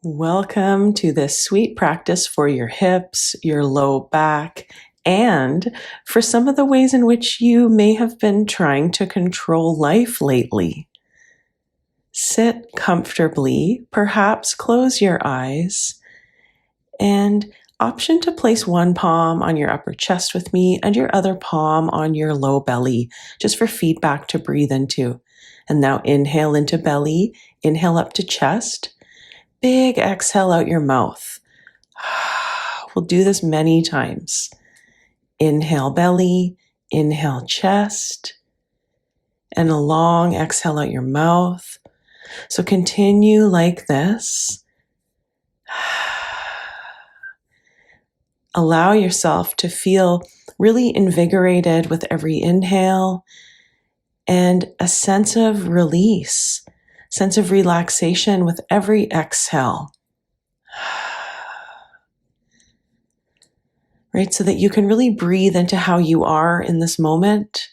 Welcome to this sweet practice for your hips, your low back, and for some of the ways in which you may have been trying to control life lately. Sit comfortably, perhaps close your eyes, and option to place one palm on your upper chest with me and your other palm on your low belly, just for feedback to breathe into. And now inhale into belly, inhale up to chest. Big exhale out your mouth. We'll do this many times. Inhale belly, inhale chest, and a long exhale out your mouth. So continue like this. Allow yourself to feel really invigorated with every inhale and a sense of release, sense of relaxation with every exhale. Right, so that you can really breathe into how you are in this moment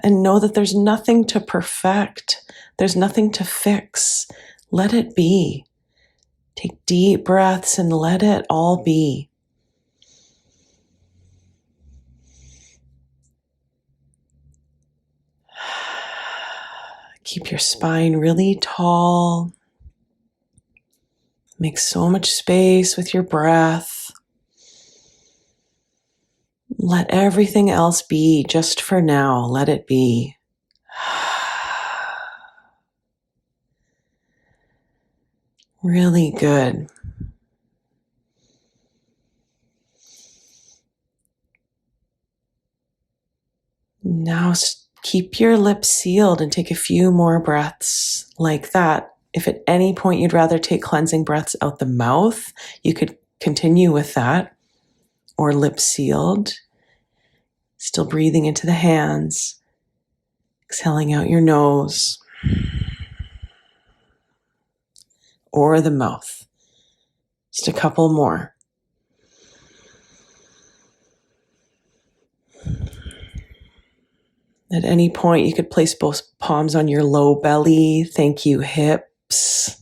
and know that there's nothing to perfect. There's nothing to fix. Let it be. Take deep breaths and let it all be. Keep your spine really tall. Make so much space with your breath. Let everything else be just for now. Let it be. Really good. Now keep your lips sealed and take a few more breaths like that. If at any point you'd rather take cleansing breaths out the mouth, you could continue with that, or lips sealed. Still breathing into the hands, exhaling out your nose, or the mouth. Just a couple more. At any point, you could place both palms on your low belly. Thank you, hips.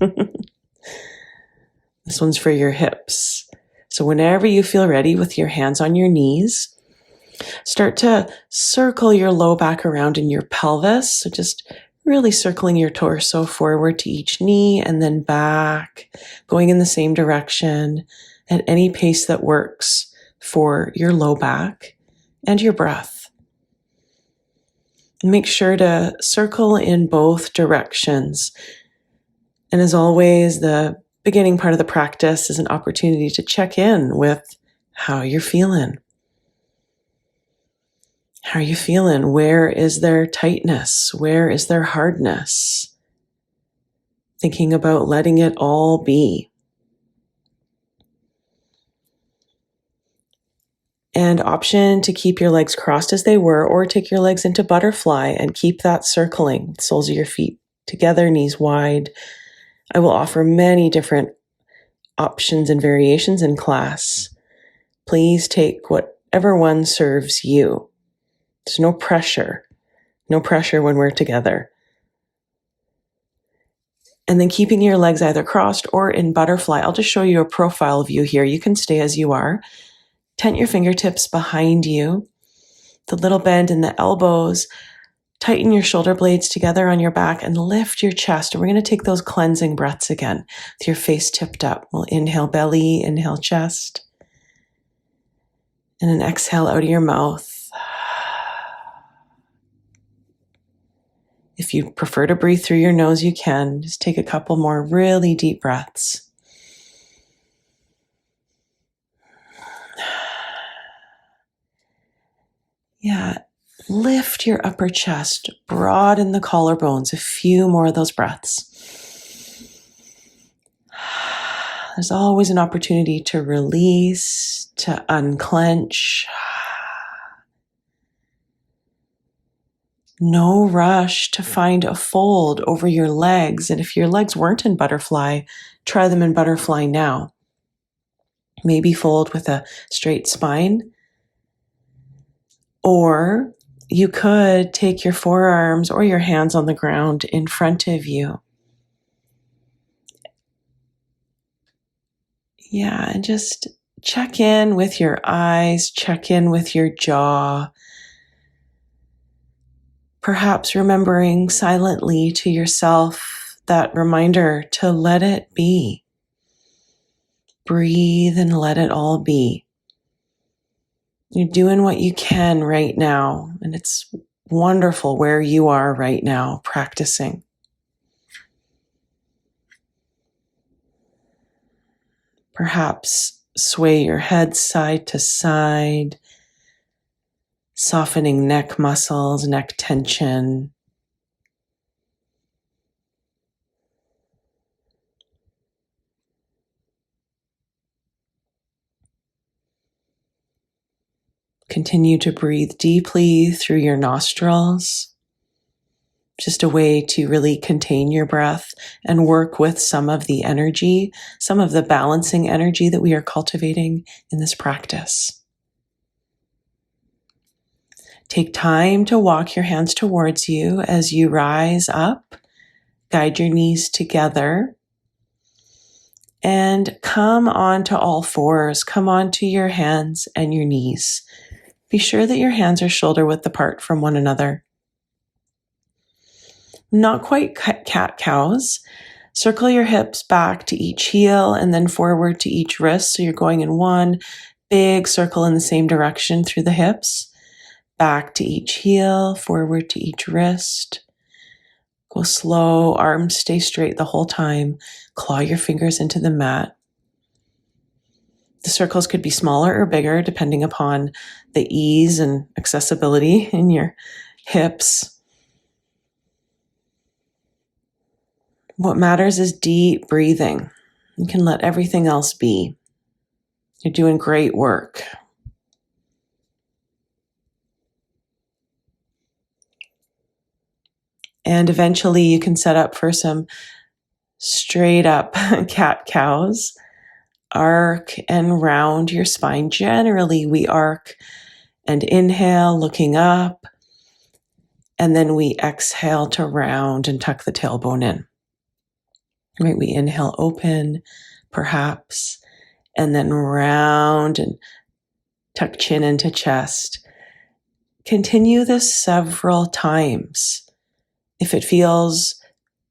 This one's for your hips. So whenever you feel ready with your hands on your knees, start to circle your low back around in your pelvis. So just really circling your torso forward to each knee and then back, going in the same direction at any pace that works for your low back and your breath. Make sure to circle in both directions. And as always, the beginning part of the practice is an opportunity to check in with how you're feeling. How are you feeling? Where is there tightness? Where is there hardness? Thinking about letting it all be. And option to keep your legs crossed as they were, or take your legs into butterfly and keep that circling, soles of your feet together, knees wide. I will offer many different options and variations in class. Please take whatever one serves you. There's no pressure when we're together. And then keeping your legs either crossed or in butterfly. I'll just show you a profile view here. You can stay as you are. Tent your fingertips behind you, the little bend in the elbows. Tighten your shoulder blades together on your back and lift your chest. And we're going to take those cleansing breaths again with your face tipped up. We'll inhale belly, inhale chest, and an exhale out of your mouth. If you prefer to breathe through your nose, you can. Just take a couple more really deep breaths. Yeah, lift your upper chest, broaden the collarbones, a few more of those breaths. There's always an opportunity to release, to unclench. No rush to find a fold over your legs. And if your legs weren't in butterfly, try them in butterfly now. Maybe fold with a straight spine. Or you could take your forearms or your hands on the ground in front of you. Yeah, and just check in with your eyes, check in with your jaw. Perhaps remembering silently to yourself that reminder to let it be. Breathe and let it all be. You're doing what you can right now, and it's wonderful where you are right now practicing. Perhaps sway your head side to side, softening neck muscles, neck tension. Continue to breathe deeply through your nostrils. Just a way to really contain your breath and work with some of the energy, some of the balancing energy that we are cultivating in this practice. Take time to walk your hands towards you as you rise up. Guide your knees together and come onto all fours. Come onto your hands and your knees. Be sure that your hands are shoulder width apart from one another. Not quite cat-cows. Circle your hips back to each heel and then forward to each wrist. So you're going in one big circle in the same direction through the hips. Back to each heel, forward to each wrist. Go slow, arms stay straight the whole time. Claw your fingers into the mat. The circles could be smaller or bigger depending upon the ease and accessibility in your hips. What matters is deep breathing. You can let everything else be. You're doing great work. And eventually you can set up for some straight up cat-cows. Arc and round your spine. Generally, we arc and inhale, looking up, and then we exhale to round and tuck the tailbone in. Right? We inhale, open, perhaps, and then round and tuck chin into chest. Continue this several times. If it feels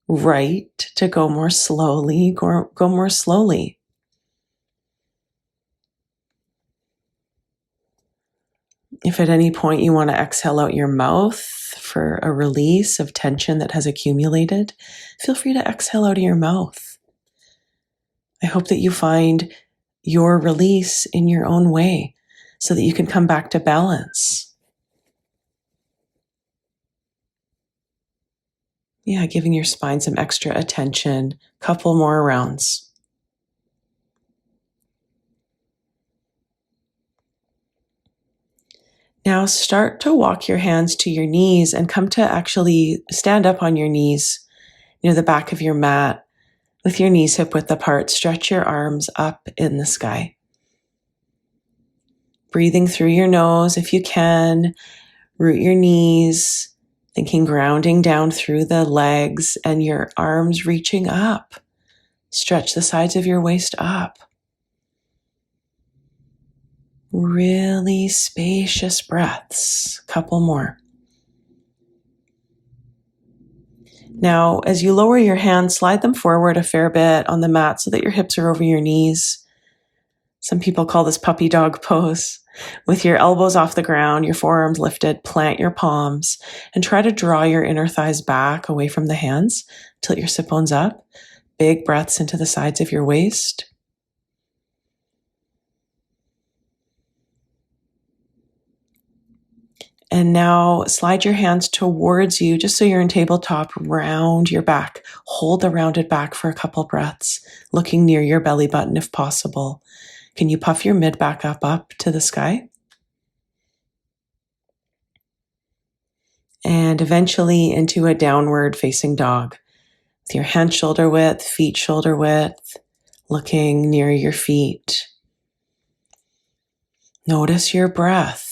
right to go more slowly, go more slowly. If at any point you want to exhale out your mouth for a release of tension that has accumulated, feel free to exhale out of your mouth. I hope that you find your release in your own way so that you can come back to balance. Yeah, giving your spine some extra attention. Couple more rounds. Now start to walk your hands to your knees and come to actually stand up on your knees near the back of your mat with your knees hip width apart. Stretch your arms up in the sky. Breathing through your nose if you can. Root your knees, thinking grounding down through the legs and your arms reaching up. Stretch the sides of your waist up. Really spacious breaths. Couple more. Now, as you lower your hands, slide them forward a fair bit on the mat so that your hips are over your knees. Some people call this puppy dog pose. With your elbows off the ground, your forearms lifted, plant your palms, and try to draw your inner thighs back away from the hands. Tilt your sit bones up. Big breaths into the sides of your waist. And now slide your hands towards you, just so you're in tabletop, round your back. Hold the rounded back for a couple breaths, looking near your belly button if possible. Can you puff your mid back up to the sky? And eventually into a downward facing dog. With your hands shoulder width, feet shoulder width, looking near your feet. Notice your breath.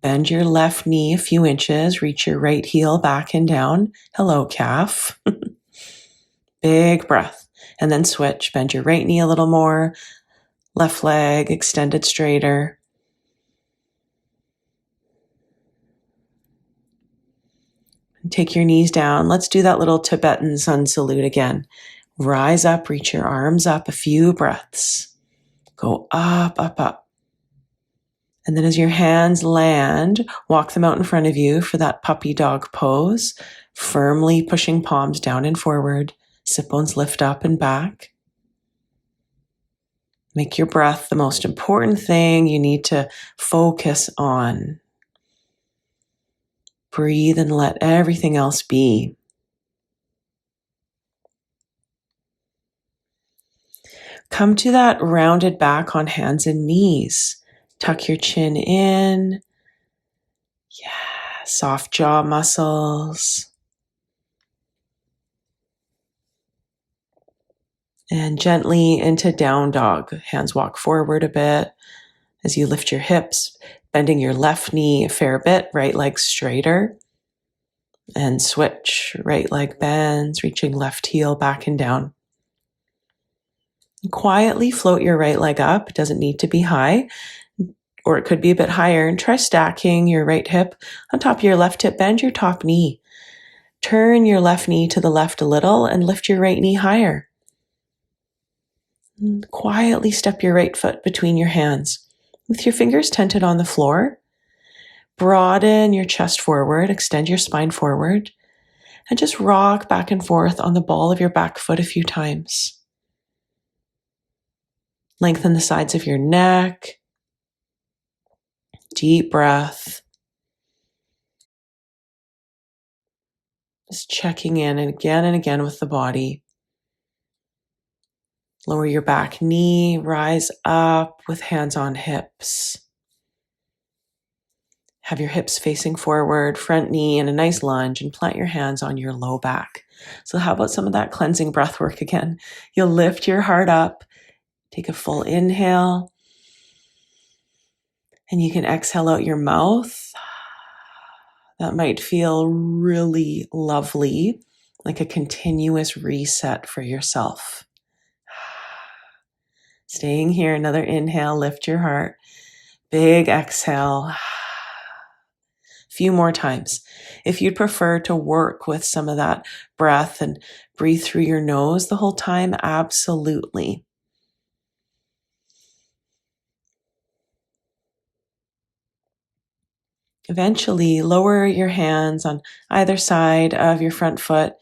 Bend your left knee a few inches, reach your right heel back and down. Hello, calf. Big breath. And then switch. Bend your right knee a little more. Left leg extended straighter. Take your knees down. Let's do that little Tibetan sun salute again. Rise up, reach your arms up a few breaths. Go up, up, up. And then as your hands land, walk them out in front of you for that puppy dog pose, firmly pushing palms down and forward. Sit bones lift up and back. Make your breath the most important thing you need to focus on. Breathe and let everything else be. Come to that rounded back on hands and knees. Tuck your chin in. Yeah, soft jaw muscles. And gently into down dog. Hands walk forward a bit as you lift your hips, bending your left knee a fair bit, right leg straighter. And switch, right leg bends, reaching left heel back and down. Quietly float your right leg up. It doesn't need to be high, or it could be a bit higher. And try stacking your right hip on top of your left hip. Bend your top knee. Turn your left knee to the left a little and lift your right knee higher. And quietly step your right foot between your hands. With your fingers tented on the floor, broaden your chest forward, extend your spine forward, and just rock back and forth on the ball of your back foot a few times. Lengthen the sides of your neck. Deep breath. Just checking in and again with the body. Lower your back knee, rise up with hands on hips. Have your hips facing forward, front knee in a nice lunge, and plant your hands on your low back. So how about some of that cleansing breath work again? You'll lift your heart up. Take a full inhale. And you can exhale out your mouth. That might feel really lovely, like a continuous reset for yourself. Staying here, another inhale, lift your heart. Big exhale. A few more times. If you'd prefer to work with some of that breath and breathe through your nose the whole time, absolutely. Eventually, lower your hands on either side of your front foot.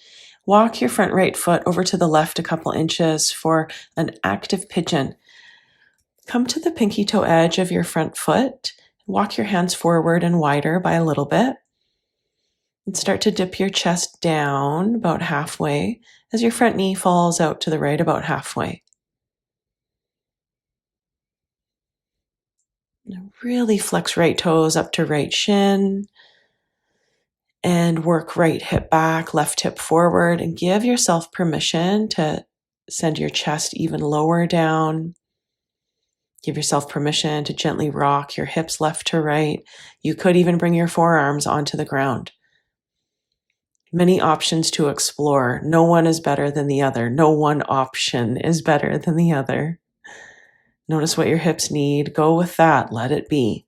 Walk your front right foot over to the left a couple inches for an active pigeon. Come to the pinky toe edge of your front foot. Walk your hands forward and wider by a little bit. And start to dip your chest down about halfway as your front knee falls out to the right about halfway. Really flex right toes up to right shin. And work right hip back, left hip forward, and give yourself permission to send your chest even lower down. Give yourself permission to gently rock your hips left to right. You could even bring your forearms onto the ground. Many options to explore. No one is better than the other. No one option is better than the other. Notice what your hips need. Go with that. Let it be.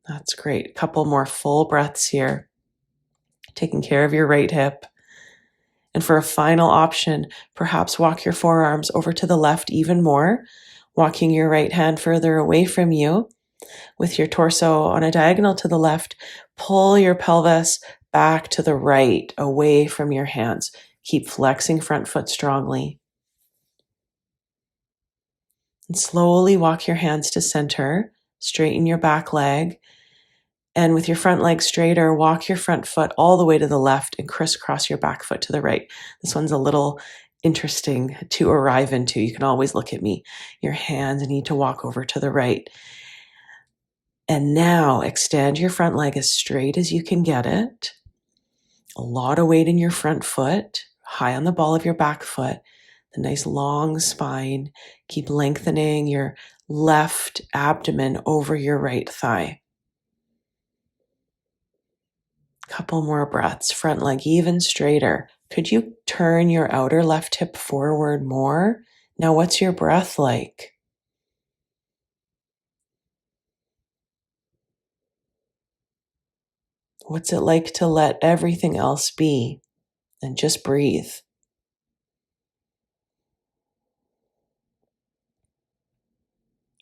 That's great. A couple more full breaths here. Taking care of your right hip. And for a final option, perhaps walk your forearms over to the left even more, walking your right hand further away from you. With your torso on a diagonal to the left, pull your pelvis back to the right, away from your hands. Keep flexing front foot strongly. And slowly walk your hands to center, straighten your back leg. And with your front leg straighter, walk your front foot all the way to the left and crisscross your back foot to the right. This one's a little interesting to arrive into. You can always look at me. Your hands need to walk over to the right. And now extend your front leg as straight as you can get it. A lot of weight in your front foot, high on the ball of your back foot. The nice long spine. Keep lengthening your left abdomen over your right thigh. Couple more breaths. Front leg even straighter. Could you turn your outer left hip forward more? Now, what's your breath like? What's it like to let everything else be and just breathe?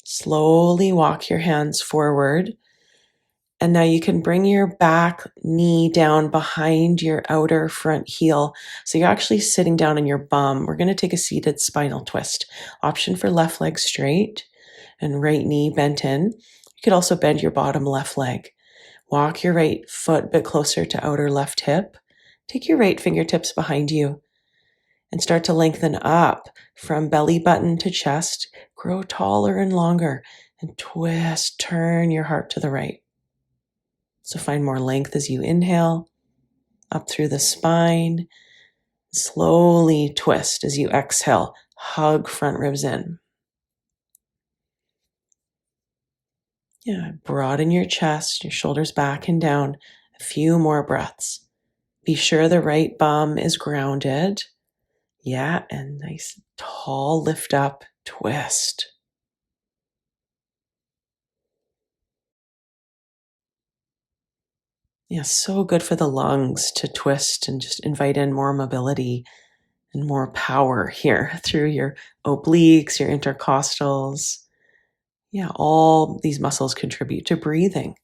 Slowly walk your hands forward. And now you can bring your back knee down behind your outer front heel. So you're actually sitting down on your bum. We're going to take a seated spinal twist. Option for left leg straight and right knee bent in. You could also bend your bottom left leg. Walk your right foot a bit closer to outer left hip. Take your right fingertips behind you and start to lengthen up from belly button to chest. Grow taller and longer and twist, turn your heart to the right. So find more length as you inhale up through the spine. Slowly twist as you exhale. Hug front ribs in. Yeah, broaden your chest, your shoulders back and down. A few more breaths. Be sure the right bum is grounded. Yeah, and nice tall lift up, twist. Yeah, so good for the lungs to twist and just invite in more mobility and more power here through your obliques, your intercostals. Yeah, all these muscles contribute to breathing.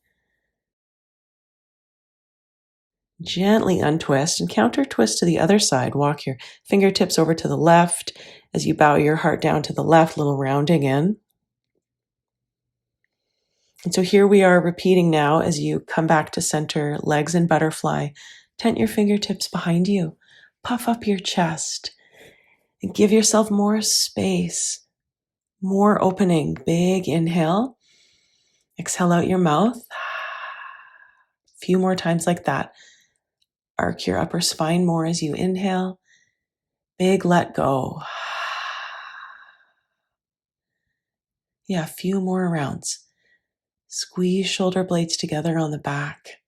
Gently untwist and counter twist to the other side. Walk your fingertips over to the left as you bow your heart down to the left, little rounding in. And so here we are repeating now as you come back to center, legs in butterfly. Tent your fingertips behind you. Puff up your chest and give yourself more space, more opening. Big inhale. Exhale out your mouth. A few more times like that. Arc your upper spine more as you inhale. Big let go. Yeah, a few more rounds. Squeeze shoulder blades together on the back.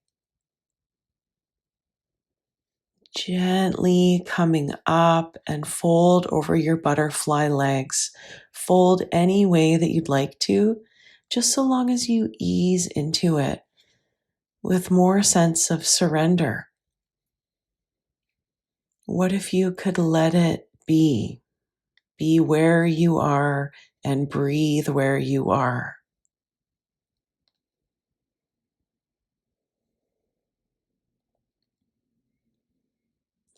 Gently coming up and fold over your butterfly legs. Fold any way that you'd like to, just so long as you ease into it with more sense of surrender. What if you could let it be? Be where you are and breathe where you are.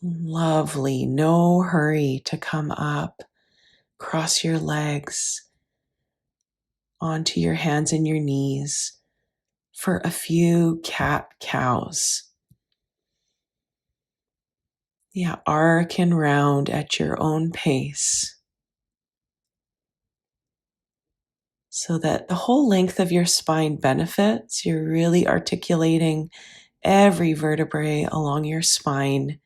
Lovely. No hurry to come up. Cross your legs onto your hands and your knees for a few cat-cows. Yeah, arc and round at your own pace so that the whole length of your spine benefits. You're really articulating every vertebrae along your spine.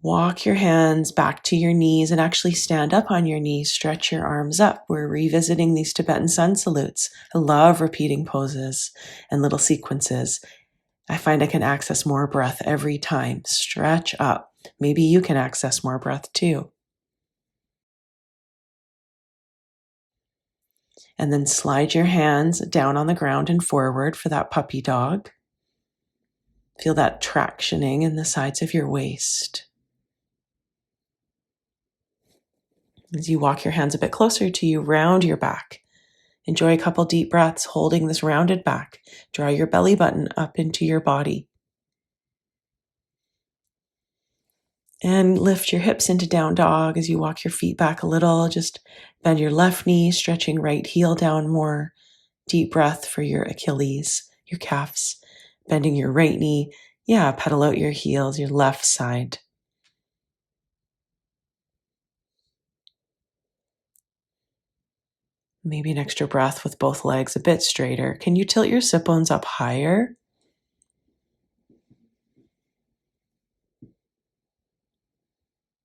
Walk your hands back to your knees and actually stand up on your knees. Stretch your arms up. We're revisiting these Tibetan sun salutes. I love repeating poses and little sequences. I find I can access more breath every time. Stretch up. Maybe you can access more breath too. And then slide your hands down on the ground and forward for that puppy dog. Feel that tractioning in the sides of your waist. As you walk your hands a bit closer to you, round your back. Enjoy a couple deep breaths holding this rounded back. Draw your belly button up into your body. And lift your hips into down dog as you walk your feet back a little. Just bend your left knee, stretching right heel down more. Deep breath for your Achilles, your calves. Bending your right knee. Yeah, pedal out your heels, your left side. Maybe an extra breath with both legs a bit straighter. Can you tilt your sit bones up higher?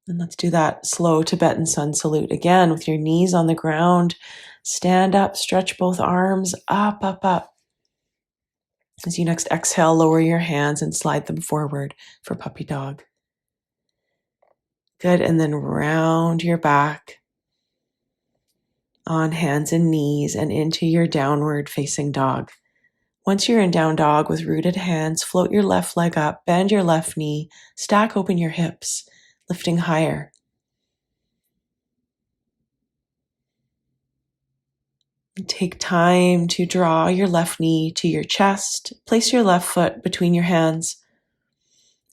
And let's do that slow Tibetan sun salute again with your knees on the ground. Stand up, stretch both arms up, up, up. As you next exhale, lower your hands and slide them forward for puppy dog. Good, and then round your back on hands and knees and into your downward facing dog. Once you're in down dog with rooted hands, float your left leg up, bend your left knee, stack open your hips, lifting higher. Take time to draw your left knee to your chest. Place your left foot between your hands.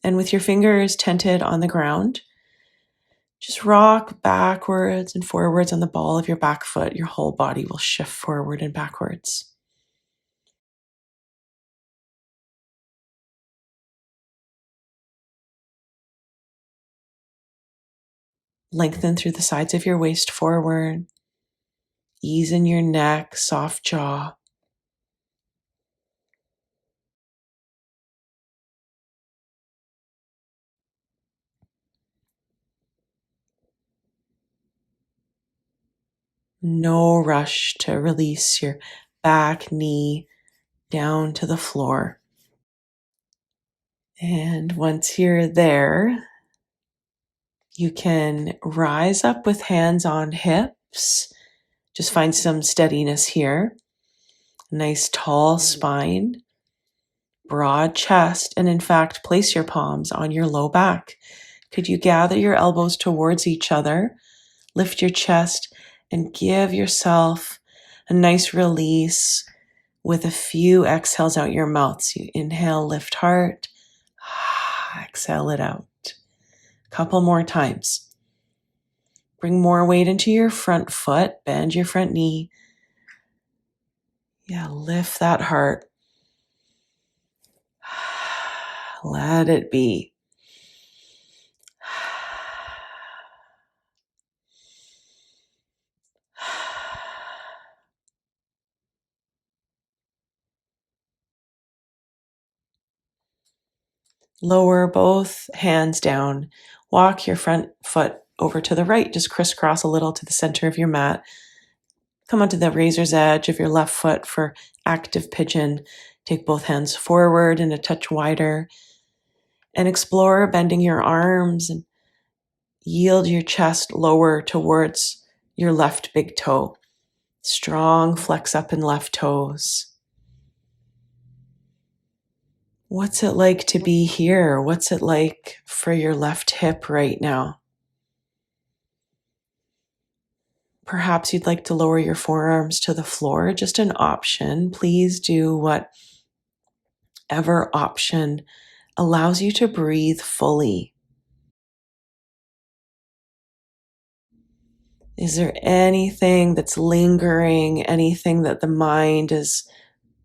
And with your fingers tented on the ground, just rock backwards and forwards on the ball of your back foot. Your whole body will shift forward and backwards. Lengthen through the sides of your waist forward. Ease in your neck, soft jaw. No rush to release your back knee down to the floor. And once you're there, you can rise up with hands on hips. Just find some steadiness here. Nice tall spine, broad chest, and in fact, place your palms on your low back. Could you gather your elbows towards each other, lift your chest, and give yourself a nice release with a few exhales out your mouth. So you inhale, lift heart, exhale it out. A couple more times. Bring more weight into your front foot, bend your front knee. Yeah, lift that heart. Let it be. Lower both hands down. Walk your front foot over to the right. Just crisscross a little to the center of your mat. Come onto the razor's edge of your left foot for active pigeon. Take both hands forward and a touch wider. And explore bending your arms and yield your chest lower towards your left big toe. Strong flex up in left toes. What's it like to be here? What's it like for your left hip right now? Perhaps you'd like to lower your forearms to the floor, just an option. Please do whatever option allows you to breathe fully. Is there anything that's lingering, anything that the mind is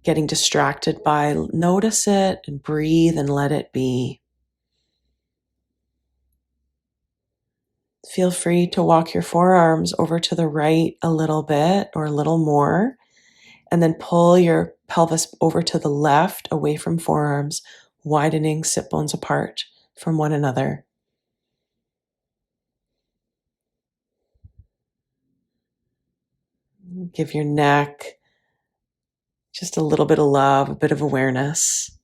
getting distracted by? Notice it and breathe and let it be. Feel free to walk your forearms over to the right a little bit or a little more, and then pull your pelvis over to the left away from forearms, widening sit bones apart from one another. Give your neck just a little bit of love, a bit of awareness.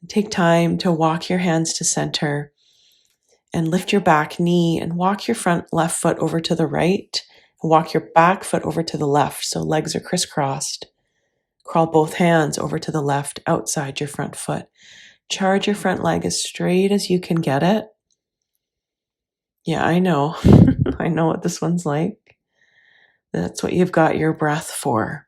Take time to walk your hands to center and lift your back knee and walk your front left foot over to the right and walk your back foot over to the left. So legs are crisscrossed. Crawl both hands over to the left outside your front foot. Charge your front leg as straight as you can get it. Yeah, I know. I know what this one's like. That's what you've got your breath for.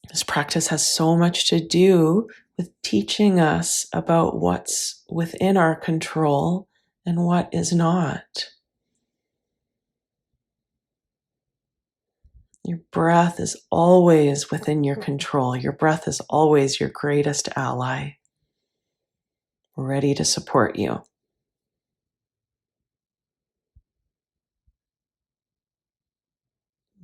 This practice has so much to do with teaching us about what's within our control and what is not. Your breath is always within your control. Your breath is always your greatest ally, ready to support you.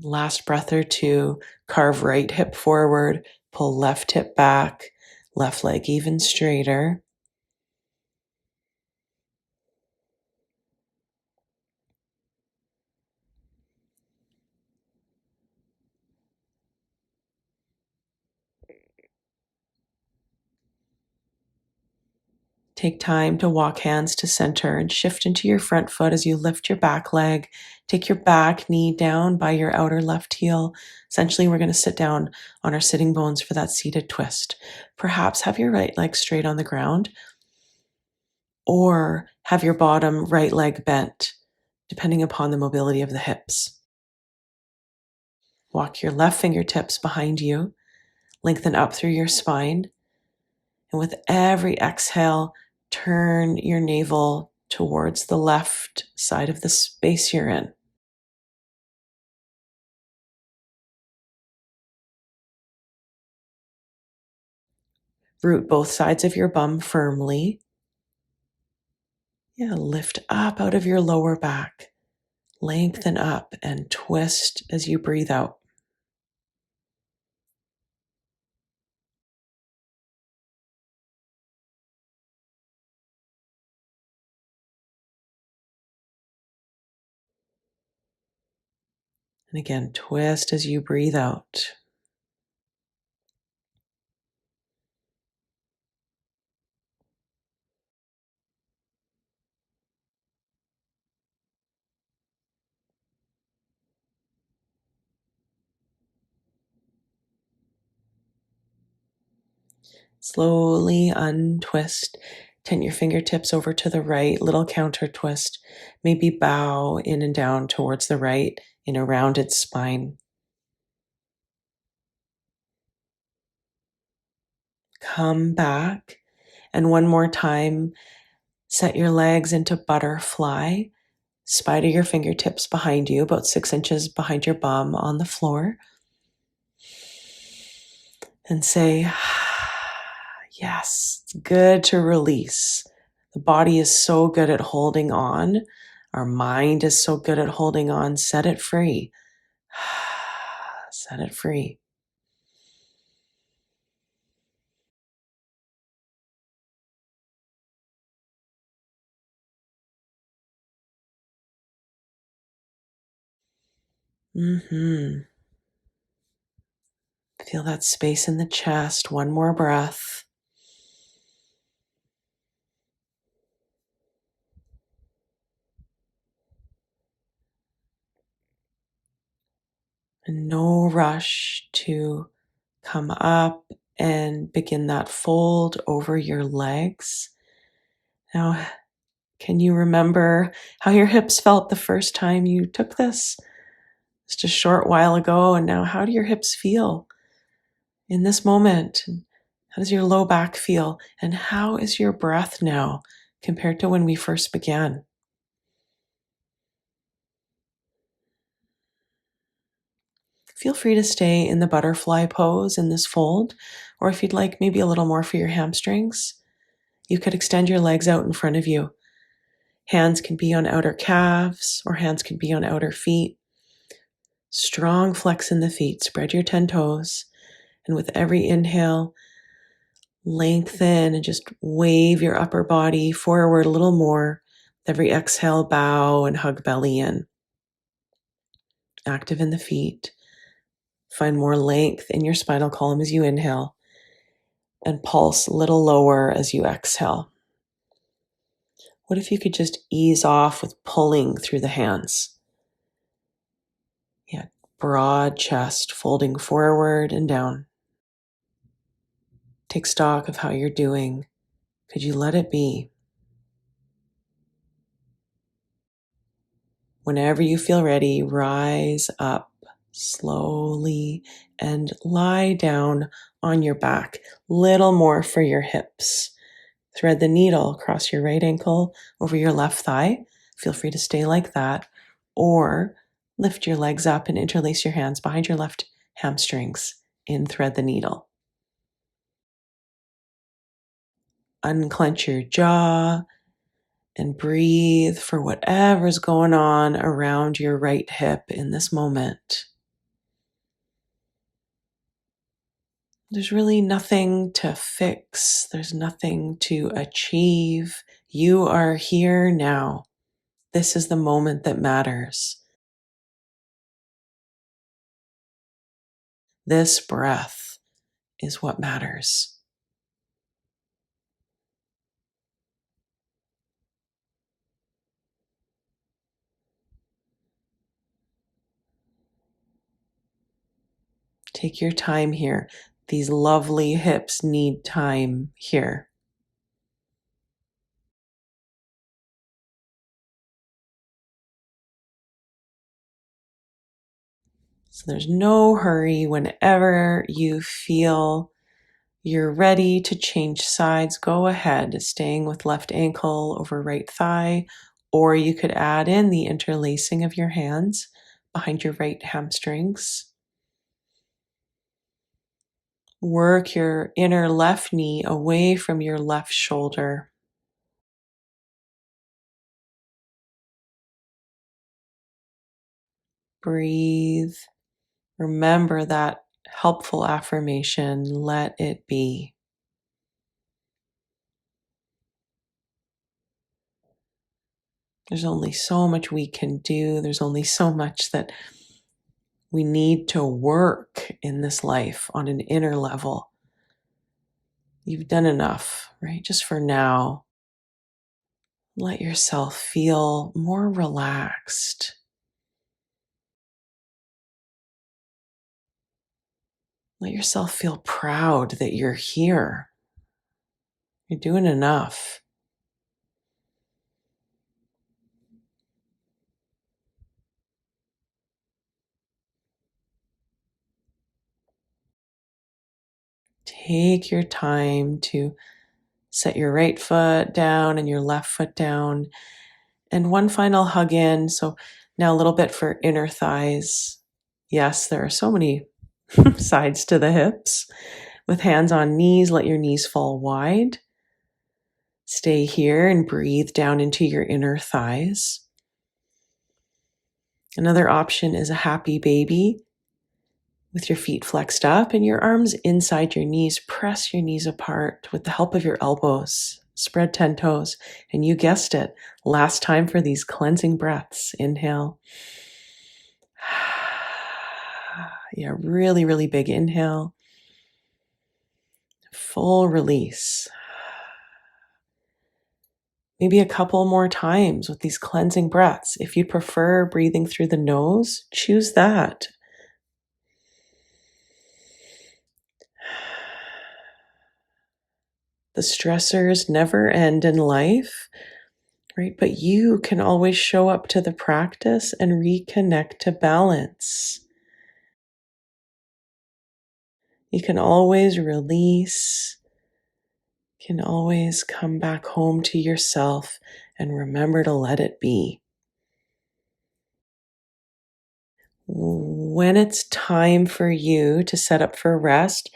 Last breath or two, carve right hip forward, pull left hip back, left leg even straighter. Take time to walk hands to center and shift into your front foot as you lift your back leg. Take your back knee down by your outer left heel. Essentially, we're going to sit down on our sitting bones for that seated twist. Perhaps have your right leg straight on the ground or have your bottom right leg bent, depending upon the mobility of the hips. Walk your left fingertips behind you. Lengthen up through your spine. And with every exhale, turn your navel towards the left side of the space you're in. Root both sides of your bum firmly. Yeah, lift up out of your lower back. Lengthen up and twist as you breathe out. And again, twist as you breathe out. Slowly untwist. Tent your fingertips over to the right, little counter twist. Maybe bow in and down towards the right in a rounded spine. Come back. And one more time, set your legs into butterfly. Spider your fingertips behind you, about 6 inches behind your bum on the floor. And say, yes, it's good to release. The body is so good at holding on. Our mind is so good at holding on. Set it free. Set it free. Feel that space in the chest. One more breath. And no rush to come up and begin that fold over your legs. Now, can you remember how your hips felt the first time you took this? Just a short while ago, and now how do your hips feel in this moment? How does your low back feel? And how is your breath now compared to when we first began? Feel free to stay in the butterfly pose in this fold, or if you'd like maybe a little more for your hamstrings, you could extend your legs out in front of you. Hands can be on outer calves or hands can be on outer feet. Strong flex in the feet, spread your 10 toes, and with every inhale, lengthen and just wave your upper body forward a little more. Every exhale, bow and hug belly in. Active in the feet. Find more length in your spinal column as you inhale and pulse a little lower as you exhale. What if you could just ease off with pulling through the hands? Yeah, broad chest, folding forward and down. Take stock of how you're doing. Could you let it be? Whenever you feel ready, rise up slowly and lie down on your back. Little more for your hips. Thread the needle across your right ankle over your left thigh. Feel free to stay like that. Or lift your legs up and interlace your hands behind your left hamstrings and thread the needle. Unclench your jaw and breathe for whatever's going on around your right hip in this moment. There's really nothing to fix. There's nothing to achieve. You are here now. This is the moment that matters. This breath is what matters. Take your time here. These lovely hips need time here. So there's no hurry. Whenever you feel you're ready to change sides, go ahead, staying with left ankle over right thigh, or you could add in the interlacing of your hands behind your right hamstrings. Work your inner left knee away from your left shoulder. Breathe. Remember that helpful affirmation, let it be. There's only so much we can do. There's only so much that we need to work in this life on an inner level. You've done enough, right? Just for now. Let yourself feel more relaxed. Let yourself feel proud that you're here. You're doing enough. Take your time to set your right foot down and your left foot down. And one final hug in. So now a little bit for inner thighs. Yes, there are so many sides to the hips. With hands on knees, let your knees fall wide. Stay here and breathe down into your inner thighs. Another option is a happy baby with your feet flexed up and your arms inside your knees. Press your knees apart with the help of your elbows. Spread 10 toes. And you guessed it, last time for these cleansing breaths. Inhale. Yeah, really, really big inhale. Full release. Maybe a couple more times with these cleansing breaths. If you prefer breathing through the nose, choose that. The stressors never end in life, right? But you can always show up to the practice and reconnect to balance. You can always release, can always come back home to yourself and remember to let it be. When it's time for you to set up for rest,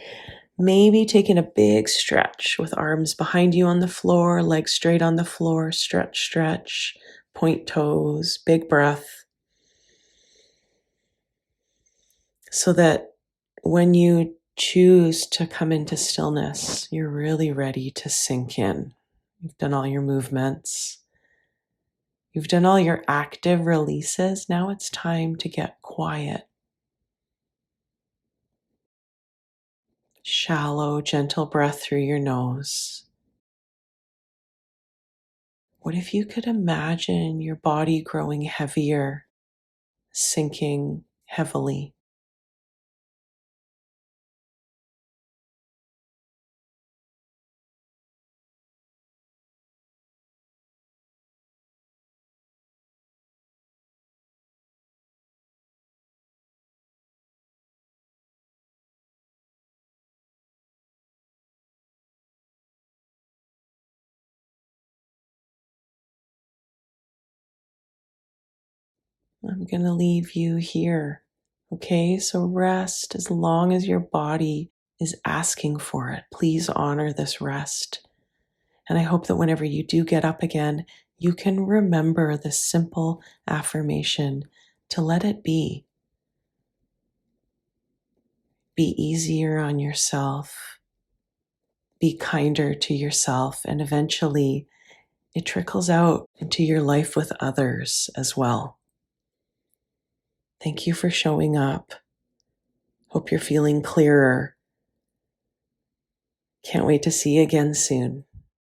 maybe taking a big stretch with arms behind you on the floor, legs straight on the floor, stretch, stretch, point toes, big breath. So that when you choose to come into stillness, you're really ready to sink in. You've done all your movements. You've done all your active releases. Now it's time to get quiet. Shallow, gentle breath through your nose. What if you could imagine your body growing heavier, sinking heavily? I'm going to leave you here. Okay, so rest as long as your body is asking for it. Please honor this rest. And I hope that whenever you do get up again, you can remember this simple affirmation to let it be. Be easier on yourself. Be kinder to yourself. And eventually it trickles out into your life with others as well. Thank you for showing up. Hope you're feeling clearer. Can't wait to see you again soon.